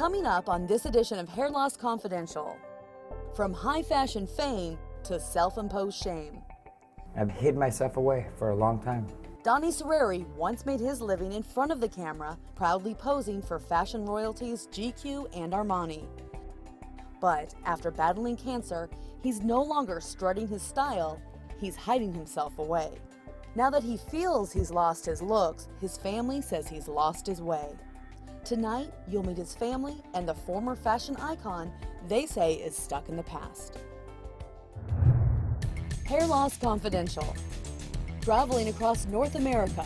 Coming up on this edition of Hair Loss Confidential, from high fashion fame to self-imposed shame. I've hid myself away for a long time. Donny once made his living in front of the camera, proudly posing for fashion royalties GQ and Armani. But after battling cancer, he's no longer strutting his style, he's hiding himself away. Now that he feels he's lost his looks, his family says he's lost his way. Tonight, you'll meet his family and the former fashion icon they say is stuck in the past. Hair Loss Confidential. Traveling across North America.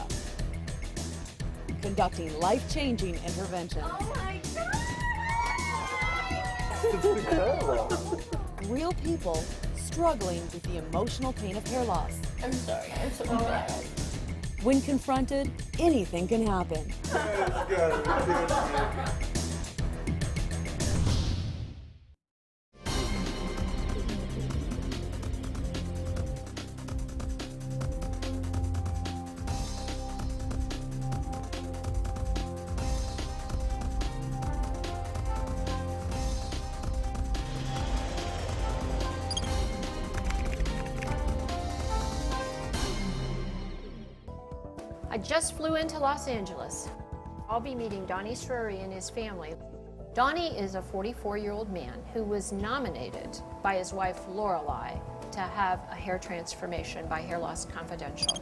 Conducting life-changing interventions. Oh my God! It's incredible. Real people struggling with the emotional pain of hair loss. I'm sorry, I'm so bad. When confronted, anything can happen. I just flew into Los Angeles. I'll be meeting Donny and his family. Donny is a 44-year-old man who was nominated by his wife Lorelei to have a hair transformation by Hair Loss Confidential.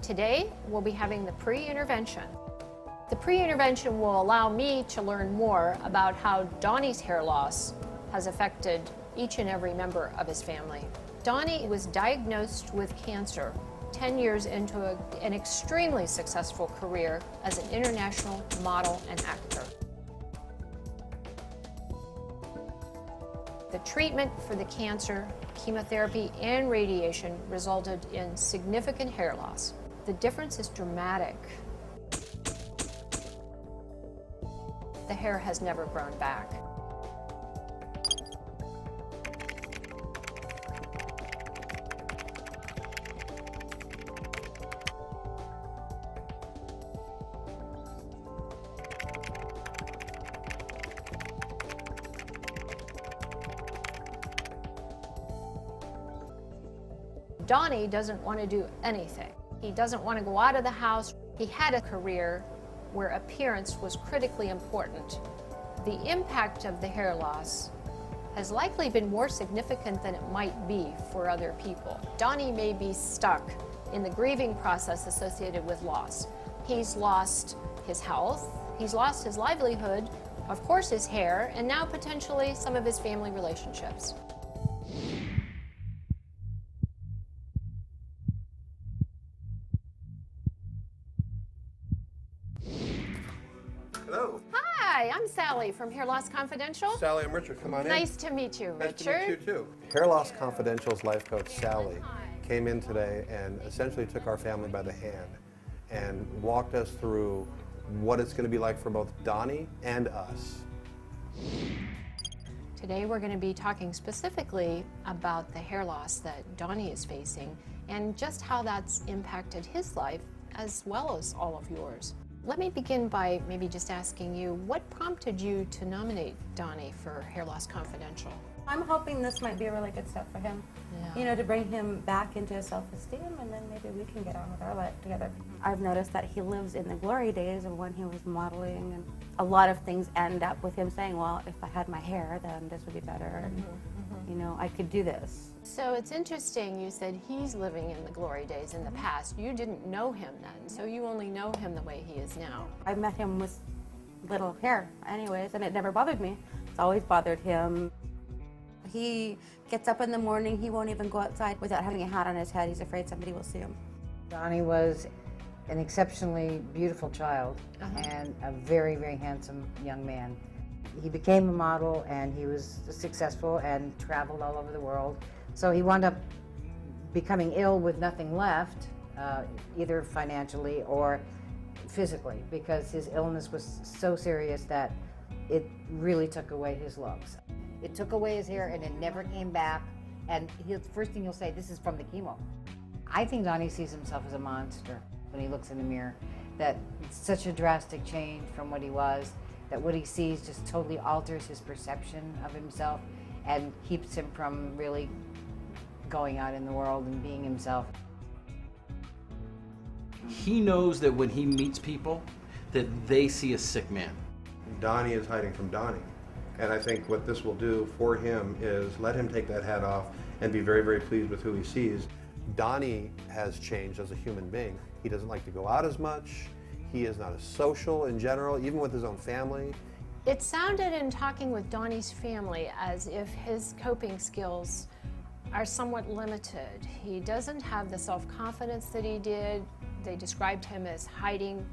Today, we'll be having the pre-intervention. The pre-intervention will allow me to learn more about how Donny's hair loss has affected each and every member of his family. Donny was diagnosed with cancer 10 years into an extremely successful career as an international model and actor. The treatment for the cancer, chemotherapy, and radiation resulted in significant hair loss. The difference is dramatic. The hair has never grown back. Donny doesn't want to do anything. He doesn't want to go out of the house. He had a career where appearance was critically important. The impact of the hair loss has likely been more significant than it might be for other people. Donny may be stuck in the grieving process associated with loss. He's lost his health, he's lost his livelihood, of course his hair, and now potentially some of his family relationships. Hello. Hi, I'm Sally from Hair Loss Confidential. Sally, I'm Richard. Come on in. Nice to meet you, Nice Richard. to meet you too. Hair Loss Confidential's life coach, Sally, came in today and essentially took our family by the hand and walked us through what it's going to be like for both Donny and us. Today we're going to be talking specifically about the hair loss that Donny is facing and just how that's impacted his life as well as all of yours. Let me begin by maybe just asking you, what prompted you to nominate Donny for Hair Loss Confidential? I'm hoping this might be a really good step for him. Yeah. You know, to bring him back into his self-esteem, and then maybe we can get on with our life together. I've noticed that he lives in the glory days of when he was modeling, and a lot of things end up with him saying, well, if I had my hair, then this would be better, and you know, I could do this. So it's interesting, you said he's living in the glory days in the past. You didn't know him then, so you only know him the way he is now. I met him with little hair anyways, and it never bothered me. It's always bothered him. He gets up in the morning, he won't even go outside without having a hat on his head. He's afraid somebody will see him. Donny was an exceptionally beautiful child and a very, very handsome young man. He became a model and he was successful and traveled all over the world. So he wound up becoming ill with nothing left, either financially or physically, because his illness was so serious that it really took away his looks. It took away his hair and it never came back. And the first thing he'll say, this is from the chemo. I think Donny sees himself as a monster. when he looks in the mirror, that it's such a drastic change from what he was, that what he sees just totally alters his perception of himself and keeps him from really going out in the world and being himself. He knows that when he meets people, that they see a sick man. Donny is hiding from Donny. And I think what this will do for him is let him take that hat off and be very, very pleased with who he sees. Donny has changed as a human being. He doesn't like to go out as much. He is not as social in general, even with his own family. It sounded in talking with Donny's family as if his coping skills are somewhat limited. He doesn't have the self-confidence that he did. They described him as hiding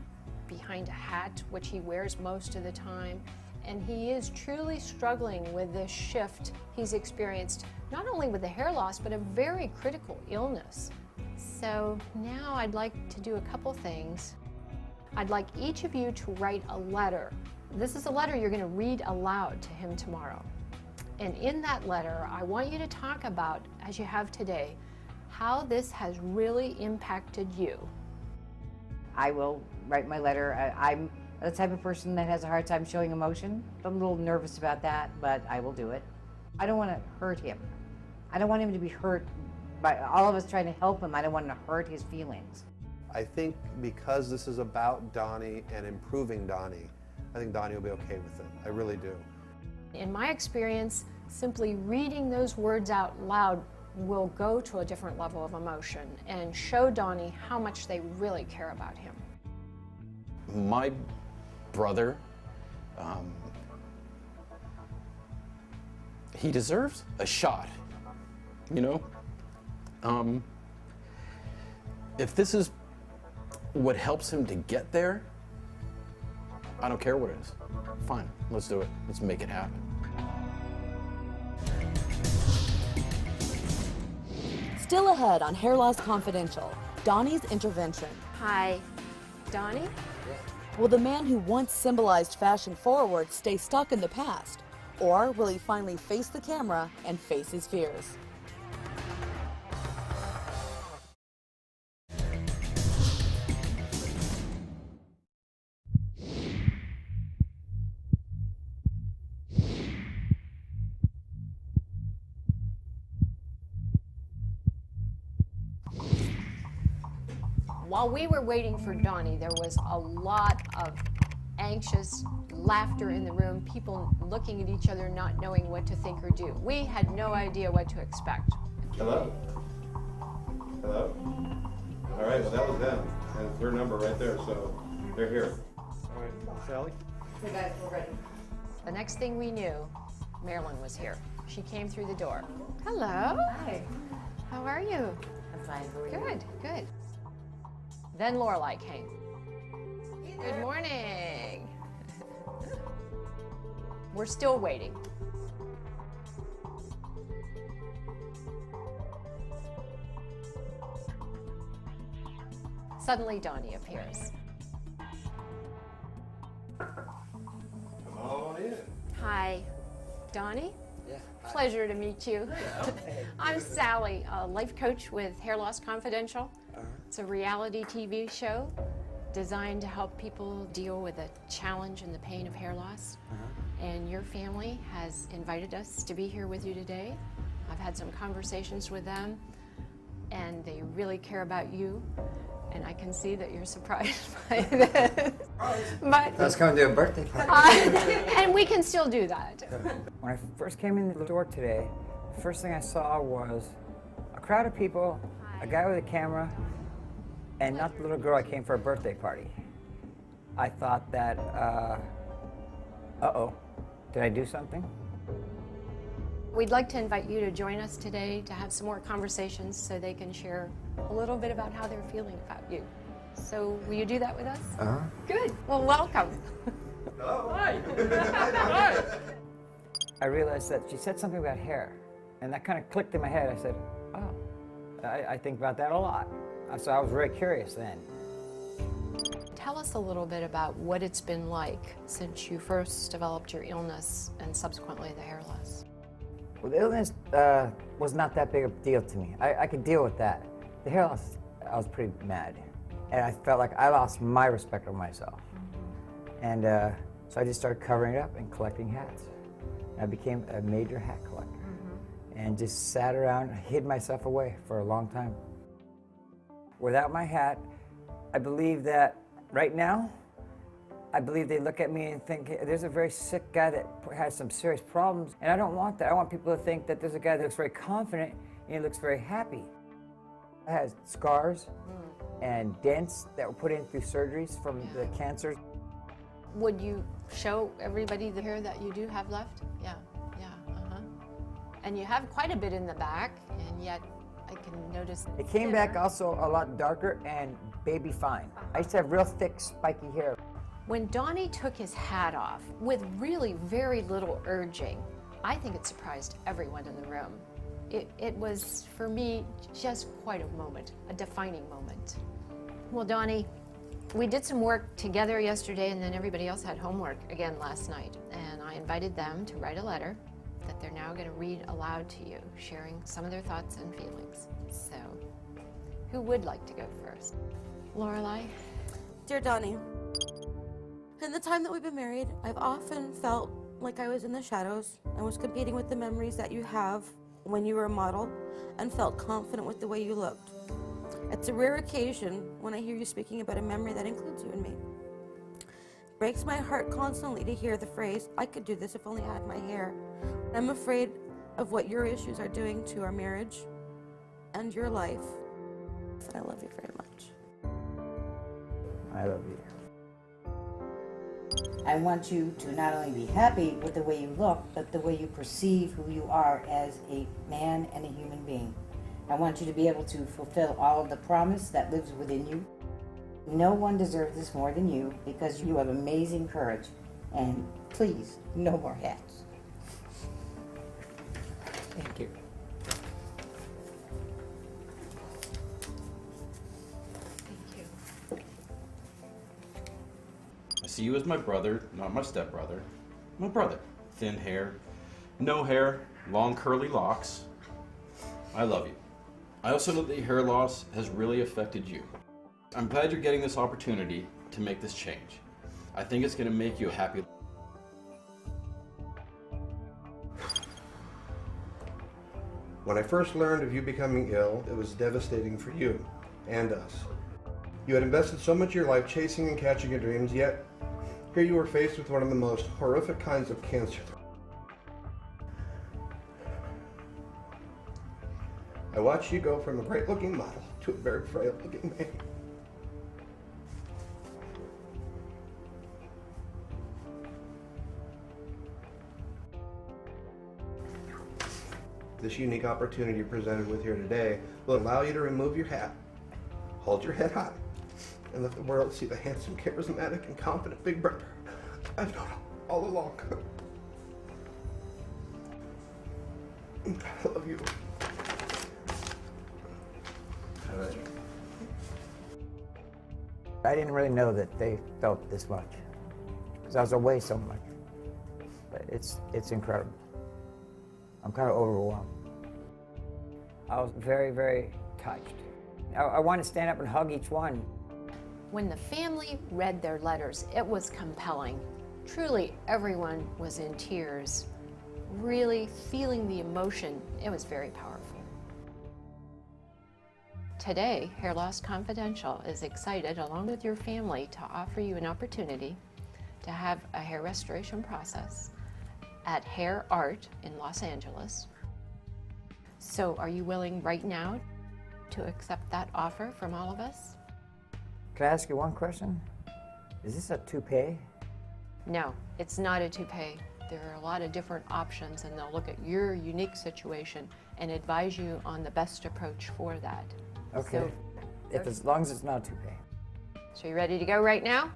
behind a hat, which he wears most of the time. And he is truly struggling with this shift he's experienced, not only with the hair loss, but a very critical illness. So now I'd like to do a couple things. I'd like each of you to write a letter. This is a letter you're going to read aloud to him tomorrow. And in that letter, I want you to talk about, as you have today, how this has really impacted you. I will write my letter. I'm the type of person that has a hard time showing emotion. I'm a little nervous about that, but I will do it. I don't want to hurt him. I don't want him to be hurt by all of us trying to help him. I don't want to hurt his feelings. I think because this is about Donny and improving Donny, I think Donny will be okay with it. I really do. In my experience, simply reading those words out loud will go to a different level of emotion and show Donny how much they really care about him. My brother, he deserves a shot, you know? If this is what helps him to get there, I don't care what it is. Fine, let's do it. Let's make it happen. Still ahead on Hair Loss Confidential, Donny's intervention. Hi, Donny? Will the man who once symbolized fashion forward stay stuck in the past? Or will he finally face the camera and face his fears? While we were waiting for Donny, there was a lot of anxious laughter in the room, people looking at each other, not knowing what to think or do. We had no idea what to expect. Hello? Hello? All right, well, that was them. And their number right there, so they're here. All right, Sally? We got it, we're ready. The next thing we knew, Marilyn was here. She came through the door. Hello. Hi. How are you? I'm fine. How are you? Good, good. Then Lorelai came. Good morning. We're still waiting. Suddenly Donny appears. Come on in. Hi, Donny. Yeah. Pleasure to meet you. I'm Sally, a life coach with Hair Loss Confidential. It's a reality TV show designed to help people deal with the challenge and the pain of hair loss. And your family has invited us to be here with you today. I've had some conversations with them, and they really care about you. And I can see that you're surprised by this. But Let's come to a birthday party. and we can still do that. When I first came in the door today, the first thing I saw was a crowd of people, a guy with a camera, and not the little girl I came for a birthday party. I thought that, uh-oh, did I do something? We'd like to invite you to join us today to have some more conversations so they can share a little bit about how they're feeling about you. So will you do that with us? Uh-huh. Good. Well, welcome. Hello? Hi. I realized that she said something about hair, and that kind of clicked in my head. I said, oh, I think about that a lot. So I was very curious then. Tell us a little bit about what it's been like since you first developed your illness and subsequently the hair loss. Well, the illness was not that big a deal to me. I could deal with that. The hair loss, I was pretty mad. And I felt like I lost my respect of myself. And so I just started covering it up and collecting hats. I became a major hat collector. And just sat around, hid myself away for a long time. Without my hat, I believe that right now, I believe they look at me and think, hey, there's a very sick guy that has some serious problems. And I don't want that. I want people to think that there's a guy that looks very confident and he looks very happy. I had scars and dents that were put in through surgeries from the cancer. Would you show everybody the hair that you do have left? Yeah, And you have quite a bit in the back, and yet I can notice It came back also a lot darker and baby fine. I used to have real thick, spiky hair. When Donny took his hat off, with really very little urging, I think it surprised everyone in the room. It was, for me, just quite a moment, a defining moment. Well, Donny, we did some work together yesterday, and then everybody else had homework again last night. And I invited them to write a letter that they're now going to read aloud to you, sharing some of their thoughts and feelings. So, who would like to go first? Lorelei? Dear Donny, in the time that we've been married, I've often felt like I was in the shadows and was competing with the memories that you have when you were a model and felt confident with the way you looked. It's a rare occasion when I hear you speaking about a memory that includes you and me. It breaks my heart constantly to hear the phrase, I could do this if only I had my hair. I'm afraid of what your issues are doing to our marriage and your life. And I love you very much. I love you. I want you to not only be happy with the way you look, but the way you perceive who you are as a man and a human being. I want you to be able to fulfill all of the promise that lives within you. No one deserves this more than you because you have amazing courage. And please, no more hats. Thank you. I see you as my brother, not my stepbrother. My brother. Thin hair, no hair, long curly locks. I love you. I also know that your hair loss has really affected you. I'm glad you're getting this opportunity to make this change. I think it's going to make you happy. When I first learned of you becoming ill, it was devastating for you and us. You had invested so much of your life chasing and catching your dreams, yet here you were faced with one of the most horrific kinds of cancer. I watched you go from a great-looking model to a very frail-looking man. This unique opportunity presented with here today will allow you to remove your hat, hold your head high, and let the world see the handsome, charismatic, and confident big brother I've known all along. I love you. I didn't really know that they felt this much because I was away so much. But it's incredible. I'm kind of overwhelmed. I was very, very touched. I want to stand up and hug each one. When the family read their letters, it was compelling. Truly, everyone was in tears, really feeling the emotion. It was very powerful. Today, Hair Loss Confidential is excited, along with your family, to offer you an opportunity to have a hair restoration process at Hair Art in Los Angeles. So are you willing right now to accept that offer from all of us? Can I ask you one question? Is this a toupee? No, it's not a toupee. There are a lot of different options, and they'll look at your unique situation and advise you on the best approach for that. Okay. So, As long as it's not a toupee. So you ready to go right now?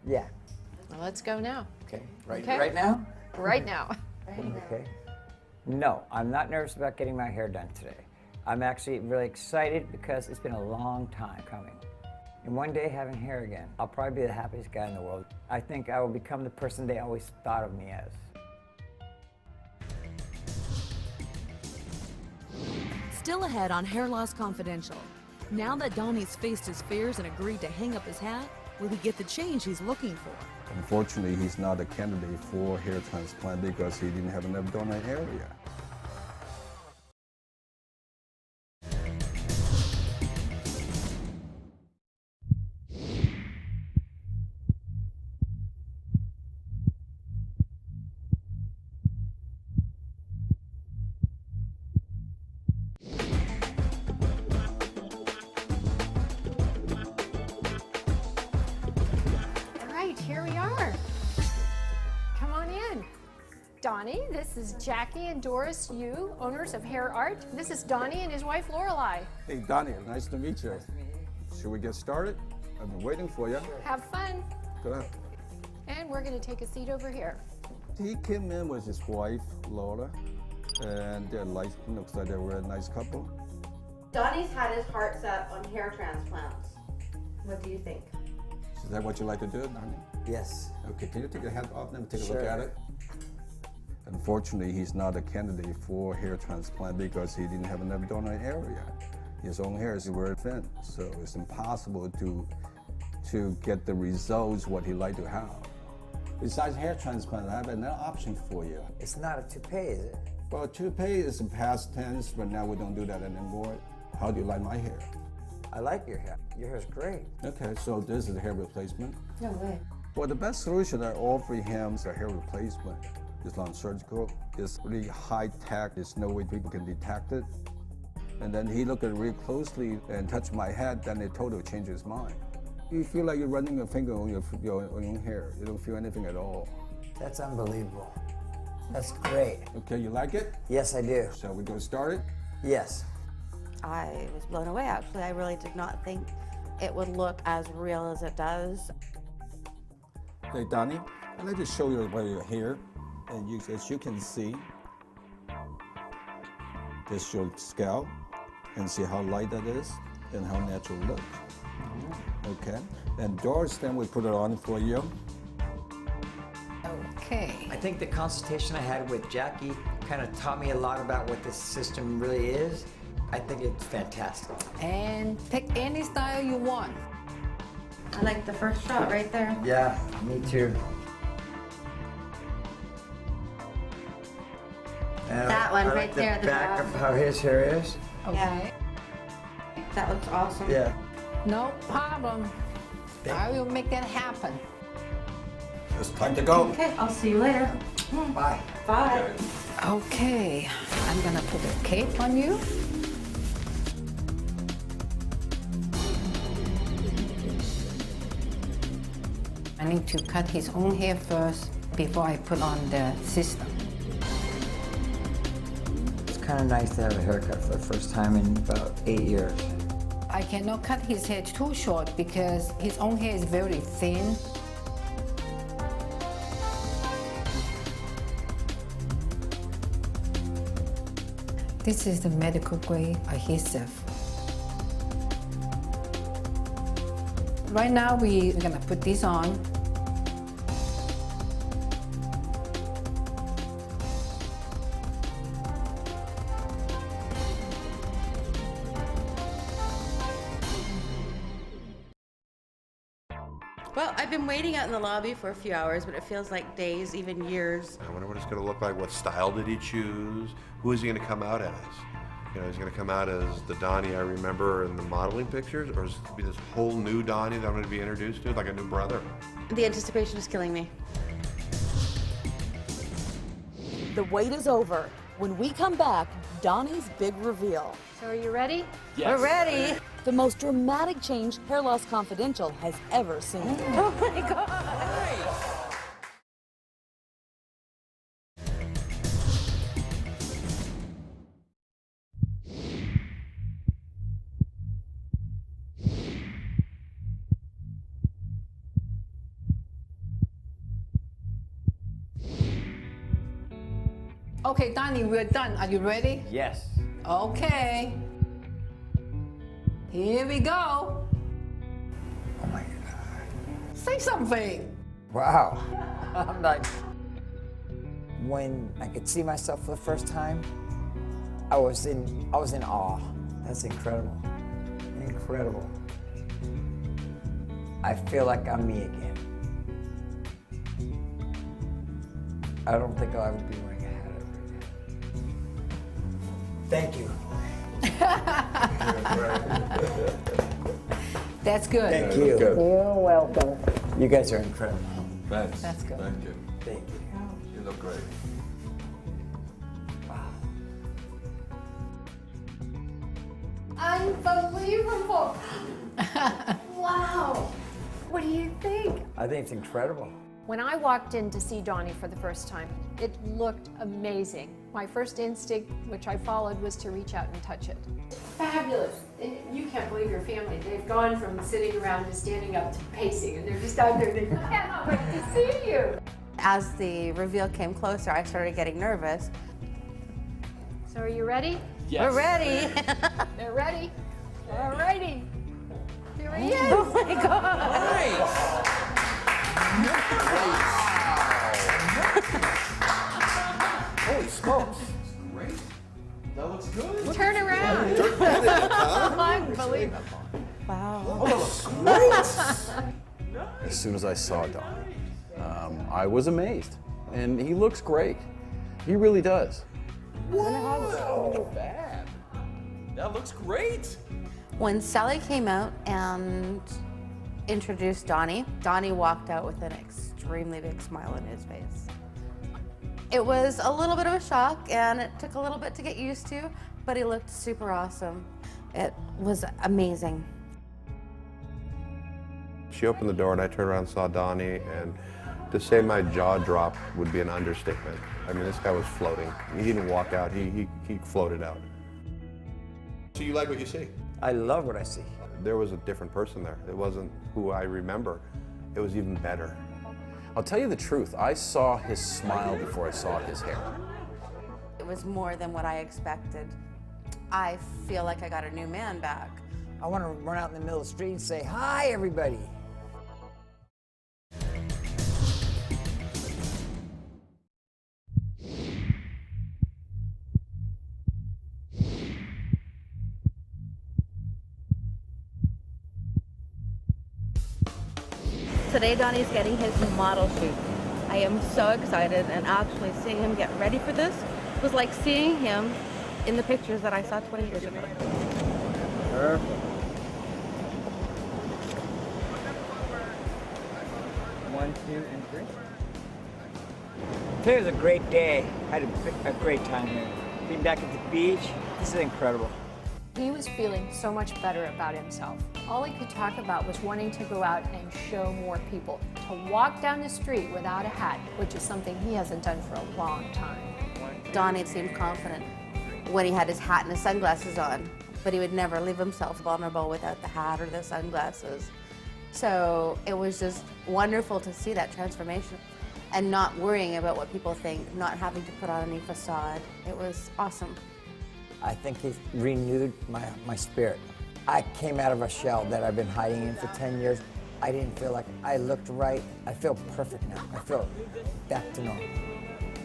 Yeah. Well, let's go now. Okay. Okay. Right now? Right now. Okay. No, I'm not nervous about getting my hair done today. I'm actually really excited because it's been a long time coming. And one day having hair again, I'll probably be the happiest guy in the world. I think I will become the person they always thought of me as. Still ahead on Hair Loss Confidential. Now that Donny's faced his fears and agreed to hang up his hat, will he get the change he's looking for? Unfortunately, he's not a candidate for hair transplant because he didn't have enough donor area. Here we are. Come on in. Donny, this is Jackie and Doris Yu, owners of Hair Art. This is Donny and his wife Lorelei. Hey, Donny, nice to meet you. Should we get started? I've been waiting for you. Have fun. Good luck. And we're going to take a seat over here. He came in with his wife, Laura, and looks like they were a nice couple. Donny's had his heart set on hair transplants. What do you think? Is that what you like to do, Donny? Yes. Okay, can you take your hat off and take a Sure. look at it? Unfortunately, he's not a candidate for hair transplant because he didn't have enough donor area. His own hair is very thin, so it's impossible to get the results what he'd like to have. Besides hair transplant, I have another option for you. It's not a toupee, is it? Well, toupee is in past tense, but now we don't do that anymore. How do you like my hair? I like your hair. Your hair's great. Okay, so this is a hair replacement. No way. Well, the best solution I offer him is a hair replacement. It's non-surgical. It's really high tech. There's no way people can detect it. And then he looked at it really closely and touched my head, then it totally changed his mind. You feel like you're running your finger on your own hair. You don't feel anything at all. That's unbelievable. That's great. Okay, you like it? Yes, I do. Shall we go start it? Yes. I was blown away, actually. I really did not think it would look as real as it does. Hey, Donny, I'd like to show you about your hair. And as you can see, this is your scalp, and see how light that is and how natural it looks. Okay, and Doris, then we put it on for you. Okay. I think the consultation I had with Jackie kind of taught me a lot about what this system really is. I think it's fantastic. And pick any style you want. I like the first shot right there. Yeah, me too. And That one I right like there at the the back top. of how his hair is. Okay. That looks awesome. Yeah. No problem. I will make that happen. It's time to go. Okay, I'll see you later. Bye. Bye. Okay, I'm gonna put a cape on you. I need to cut his own hair first before I put on the system. It's kind of nice to have a haircut for the first time in about 8 years. I cannot cut his hair too short because his own hair is very thin. This is the medical grade adhesive. Right now we're gonna put this on. Well, I've been waiting out in the lobby for a few hours, but it feels like days, even years. I wonder what it's going to look like. What style did he choose? Who is he going to come out as? You know, is he going to come out as the Donny I remember in the modeling pictures, or is it going to be this whole new Donny that I'm going to be introduced to, like a new brother? The anticipation is killing me. The wait is over. When we come back, Donny's big reveal. So are you ready? We're ready. The most dramatic change Hair Loss Confidential has ever seen. Oh my God. Okay, Donny, we're done. Are you ready? Yes. Okay. Here we go. Oh my God. Say something. Wow. I'm like, when I could see myself for the first time, I was in awe. That's incredible. incredible. I feel like I'm me again. I don't think I'll ever be wearing a hat ever again. Thank you. That's good. Thank you. You're welcome. You guys are incredible. Thanks. That's good. Thank you. Thank you. You look great. Unbelievable. Wow. What do you think? I think it's incredible. When I walked in to see Donny for the first time, it looked amazing. My first instinct, which I followed, was to reach out and touch it. Fabulous. And you can't believe your family. They've gone from sitting around to standing up to pacing, and they're just out there. They cannot wait to see you. As the reveal came closer, I started getting nervous. So are you ready? We're ready. They're ready. All righty. Here he is. Oh my God. Holy smokes. Great. That looks good. Turn around. Unbelievable. As soon as I saw Donny, I was amazed. And he looks great. He really does. Whoa! Bad. That looks great. When Sally came out and introduced Donny, Donny walked out with an extremely big smile on his face. It was a little bit of a shock, and it took a little bit to get used to, but he looked super awesome. It was amazing. She opened the door and I turned around and saw Donny, and to say my jaw dropped would be an understatement. I mean, this guy was floating. He didn't walk out, he floated out. So you like what you see? I love what I see. There was a different person there. It wasn't who I remember. It was even better. I'll tell you the truth. I saw his smile before I saw his hair. It was more than what I expected. I feel like I got a new man back. I want to run out in the middle of the street and say, hi, everybody. Today Donny's getting his model shoot. I am so excited, and actually seeing him get ready for this was like seeing him in the pictures that I saw 20 years ago. Perfect. 1, 2, and 3. Today was a great day. I had a great time here. Being back at the beach, this is incredible. He was feeling so much better about himself. All he could talk about was wanting to go out and show more people, to walk down the street without a hat, which is something he hasn't done for a long time. Donny seemed confident when he had his hat and his sunglasses on, but he would never leave himself vulnerable without the hat or the sunglasses. So it was just wonderful to see that transformation and not worrying about what people think, not having to put on any facade. It was awesome. I think he renewed my spirit. I came out of a shell that I've been hiding in for 10 years. I didn't feel like I looked right. I feel perfect now. I feel back to normal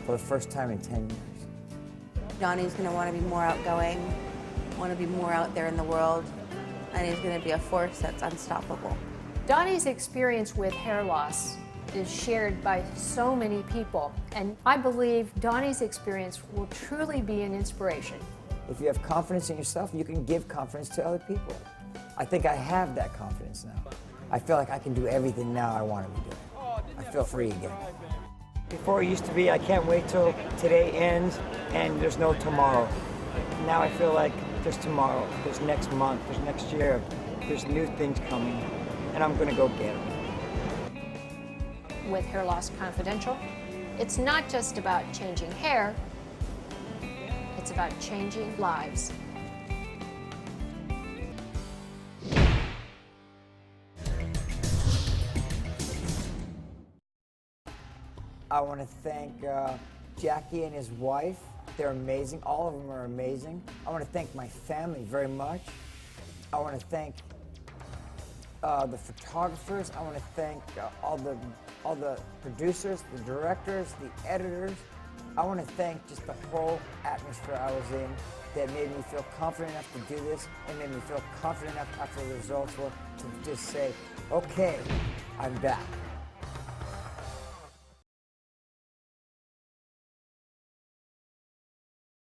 for the first time in 10 years. Donny's gonna wanna be more outgoing, wanna be more out there in the world, and he's gonna be a force that's unstoppable. Donny's experience with hair loss is shared by so many people, and I believe Donny's experience will truly be an inspiration. If you have confidence in yourself, you can give confidence to other people. I think I have that confidence now. I feel like I can do everything now I want to be doing. I feel free again. Before it used to be, I can't wait till today ends and there's no tomorrow. Now I feel like there's tomorrow, there's next month, there's next year, there's new things coming, and I'm gonna go get them. With Hair Loss Confidential, it's not just about changing hair, it's about changing lives. I want to thank Jackie and his wife. They're amazing. All of them are amazing. I want to thank my family very much. I want to thank the photographers. I want to thank all the producers, the directors, the editors. I want to thank just the whole atmosphere I was in that made me feel confident enough to do this and made me feel confident enough after the results were to just say, okay, I'm back.